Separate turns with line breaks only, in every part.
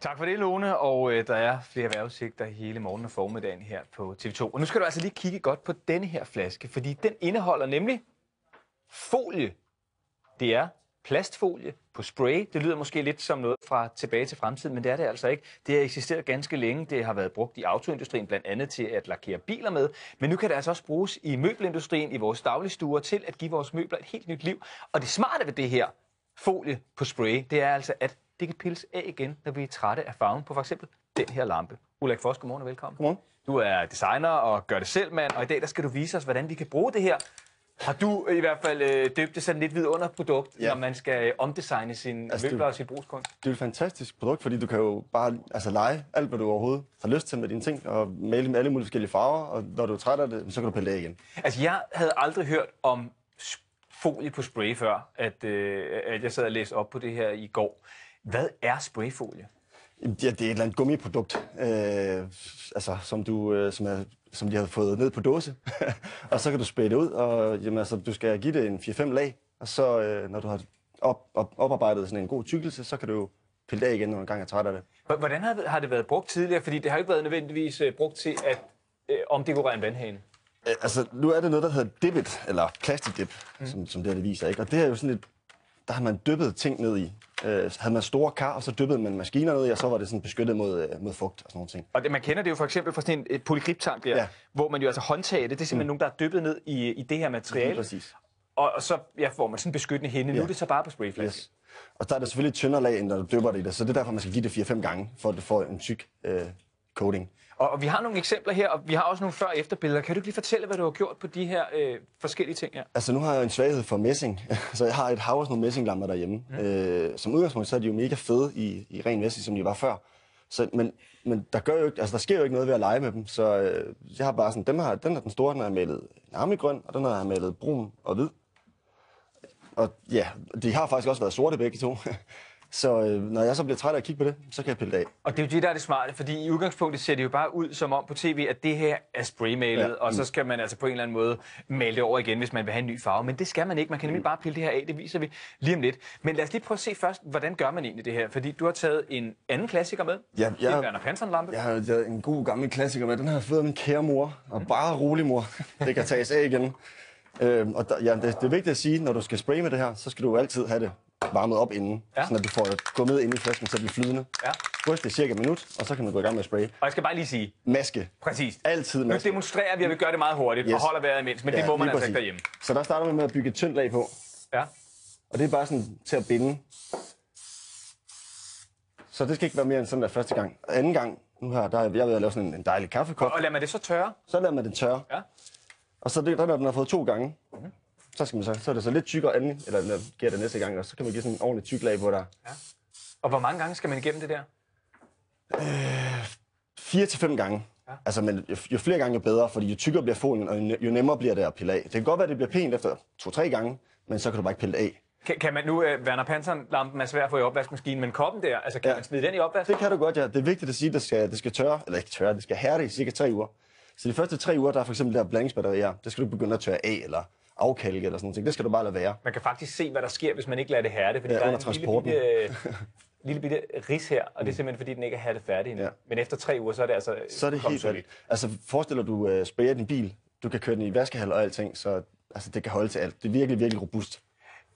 Tak for det, Lone, og der er flere vejrudsigter hele morgen og formiddagen her på TV2. Og nu skal du altså lige kigge godt på denne her flaske, fordi den indeholder nemlig folie. Det er plastfolie på spray. Det lyder måske lidt som noget fra Tilbage til fremtiden, men det er det altså ikke. Det har eksisteret ganske længe. Det har været brugt i autoindustrien blandt andet til at lakere biler med. Men nu kan det altså også bruges i møbelindustrien, i vores dagligstuer, til at give vores møbler et helt nyt liv. Og det smarte ved det her folie på spray, det er altså, at det kan pilles af igen, når vi er trætte af farven på f.eks. den her lampe. Ulrik Foss, godmorgen og velkommen.
Godmorgen.
Du er designer og gør det selv, mand, og i dag der skal du vise os, hvordan vi kan bruge det her. Har du i hvert fald døbt det sådan lidt vidunderprodukt, når man skal omdesigne sine møbler og sin brugskunst?
Det er et fantastisk produkt, fordi du kan jo bare lege alt, hvad du overhovedet har lyst til med dine ting, og male med alle mulige forskellige farver, og når du er træt af det, så kan du pille det af igen.
Altså, jeg havde aldrig hørt om folie på spray før, at jeg sad og læste op på det her i går. Hvad er sprayfolie?
Ja, det er et eller andet gummiprodukt, som de har fået ned på dåse. Og så kan du spraye det ud, og du skal give det en 4-5 lag. Og så, når du har oparbejdet sådan en god tykkelse, så kan du pille det af igen, når du engang er træt af det.
Hvordan har det været brugt tidligere? Fordi det har ikke været nødvendigvis brugt til at omdekorere en vandhane.
Nu er det noget, der hedder dippet, eller plastikdip, som det viser, ikke? Og det er jo sådan et, der har man dyppet ting ned i. Havde man store kar, og så dyppede man maskiner ned i, og så var det sådan beskyttet mod fugt og sådan nogle ting.
Og man kender det jo for eksempel fra sådan en polygriptank der, hvor man jo altså håndtager det. Det er simpelthen nogen, der er dyppet ned i det her materiale.
Præcis.
Og så får man sådan en beskyttende hænde. Nu er det så bare på sprayflaske. Yes.
Og der er det selvfølgelig et tyndere lag, end når du dypper det i det. Så det er derfor, man skal give det 4-5 gange, for at det får en tyk coating. Og
vi har nogle eksempler her, og vi har også nogle før- og efterbilleder. Kan du ikke lige fortælle, hvad du har gjort på de her forskellige ting her?
Altså, nu har jeg en svaghed for messing, så jeg har et hav af sådan nogle messinglamper derhjemme. Som udgangspunkt, så er de jo mega fede i ren messing, som de var før. Men der sker jo ikke noget ved at lege med dem, så jeg har bare sådan, den er den store, den er malet armigrøn, og den har jeg malet brun og hvid. Og ja, de har faktisk også været sorte begge to. Så når jeg så bliver træt af at kigge på det, så kan jeg pille det af.
Og det er jo det, der er det smarte, fordi i udgangspunktet ser det jo bare ud som om på tv, at det her er spraymalet, og så skal man altså på en eller anden måde male det over igen, hvis man vil have en ny farve. Men det skal man ikke. Man kan nemlig bare pille det her af. Det viser vi lige om lidt. Men lad os lige prøve at se først, hvordan gør man egentlig det her? Fordi du har taget en anden klassiker med.
Ja,
det er Werner Panton-lampe.
Jeg har taget en god gammel klassiker med. Den har jeg fået af min kære mor. Og bare rolig, mor. Det kan tages af igen. Det er vigtigt at sige, når du skal spraye med det her, så skal du altid have det varmet op inden, så du får gummet ind i flasken, så det bliver flydende. Ja. Ryst det cirka et minut, og så kan du gå i gang med at spraye.
Og jeg skal bare lige sige...
Maske.
Præcis.
Altid maske.
Nu demonstrerer vi, at vi gør det meget hurtigt, og holder vejret imens, men det må man altså ikke derhjemme.
Så der starter vi med at bygge et tyndt lag på.
Ja.
Og det er bare sådan til at binde. Så det skal ikke være mere end sådan der første gang. Og anden gang, nu her, der er jeg ved at lave sådan en dejlig kaffekop.
Og lader man det så tørre?
Så lader man det tørre.
Ja.
Og så når den har fået 2 gange, så er det så lidt tykkere anden, eller når giver det næste gang, og så kan man give sådan en ordentlig tyk lag på der. Ja.
Og hvor mange gange skal man igennem det der?
4-5 gange. Ja. Altså, men jo flere gange, jo bedre, fordi jo tykkere bliver folien, og jo nemmere bliver det at pille af. Det kan godt være, at det bliver pænt efter 2-3 gange, men så kan du bare ikke pille det af.
Kan man nu, Werner Panton-lampen er svær at få i opvaskemaskinen, men koppen der, altså kan man smide den i opvask?
Det kan du godt, ja. Det er vigtigt at sige, at det skal tørre, eller ikke tørre, det skal hærde i cirka 3 uger. Så de første 3 uger, der er for eksempel der blandingsbatterier, det skal du begynde at tørre af, eller afkalke eller sådan noget. Det skal du bare lade være.
Man kan faktisk se, hvad der sker, hvis man ikke lader det hærde, fordi der er en lille bitte ris her, og det er simpelthen fordi, den ikke er hærdet færdig endnu. Ja. Men efter 3 uger, så er det altså...
Så er det helt færdigt. Altså forestiller du sprayer din bil, du kan køre den i vaskehal og alting, så altså, det kan holde til alt. Det er virkelig, virkelig robust.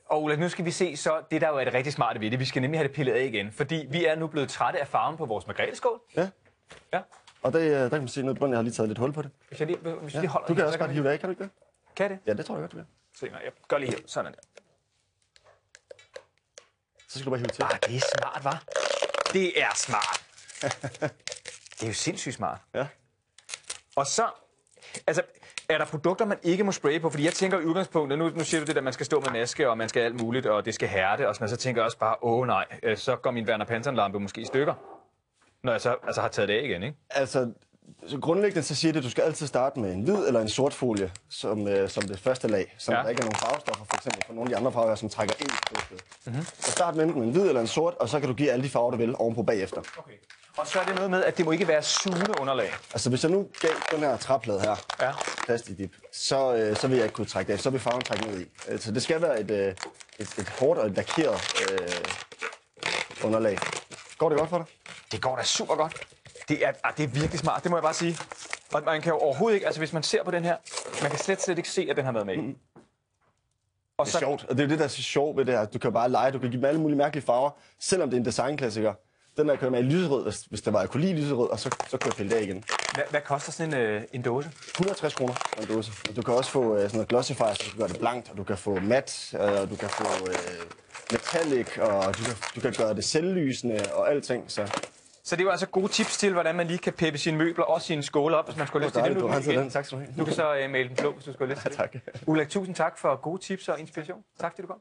Og Ulla, nu skal vi se så det, der jo er det rigtig smarte ved det. Vi skal nemlig have det pillet af igen, fordi vi er nu blevet trætte af farven på vores margreteskål.
Ja. Og der kan man se noget, jeg har lige taget lidt hul på det.
Hvis jeg lige holder
du kan også godt hive det af, kan du ikke det?
Kan det?
Ja, det tror jeg godt, du kan.
Se mig, jeg gør lige her. Sådan der.
Så skal du bare hive til.
Det er smart, hva'? Det er smart. Det er jo sindssygt smart.
Ja.
Og så, altså, er der produkter, man ikke må spraye på? Fordi jeg tænker i udgangspunktet, nu siger du det, at man skal stå med maske, og man skal alt muligt, og det skal hærde, og sådan, så tænker jeg også bare, nej, så går min Werner Panton-lampe måske i stykker. Når jeg så har taget det af igen, ikke?
Altså, så grundlæggende så siger det, at du skal altid starte med en hvid eller en sort folie som det første lag, så der ikke er nogen farvestoffer, for eksempel for nogle af de andre farver, som trækker ind i produktet. Så start med enten en hvid eller en sort, og så kan du give alle de farver, du vil, ovenpå bagefter.
Okay. Og så er det noget med, at det må ikke være sugende underlag.
Altså, hvis jeg nu gav den her træplade her, plastikdip, så vil jeg ikke kunne trække det af, så vil farven trække ned i. Så det skal være et hårdt og et lakeret underlag. Går det godt for dig?
Det går da super godt. Det er virkelig smart, det må jeg bare sige. Og man kan jo overhovedet ikke, altså hvis man ser på den her, man kan slet ikke se, at den har været med i. Og
Det er sjovt, og det er det, der er så sjovt ved det her. Du kan bare lege, du kan give dem alle mulige mærkelige farver, selvom det er en designklassiker. Den der kører med i lyserød, hvis det var, jeg kunne lide lyserød, og så kan jeg pille det af igen.
Hvad koster sådan en dåse?
160 kroner for en dåse. Du kan også få sådan noget glossifier, så du kan gøre det blankt, og du kan få mat, og du kan få metallic, og du kan gøre det selvlysende og alting.
Så det er jo altså gode tips til, hvordan man lige kan peppe sine møbler og sine skåle op, hvis man skulle lyst til det.
Du har den. Tak skal du have.
Du kan så male den blå, hvis du skulle lyst til det.
Tak.
Ulrik, tusind tak for gode tips og inspiration. Tak, fordi du kom.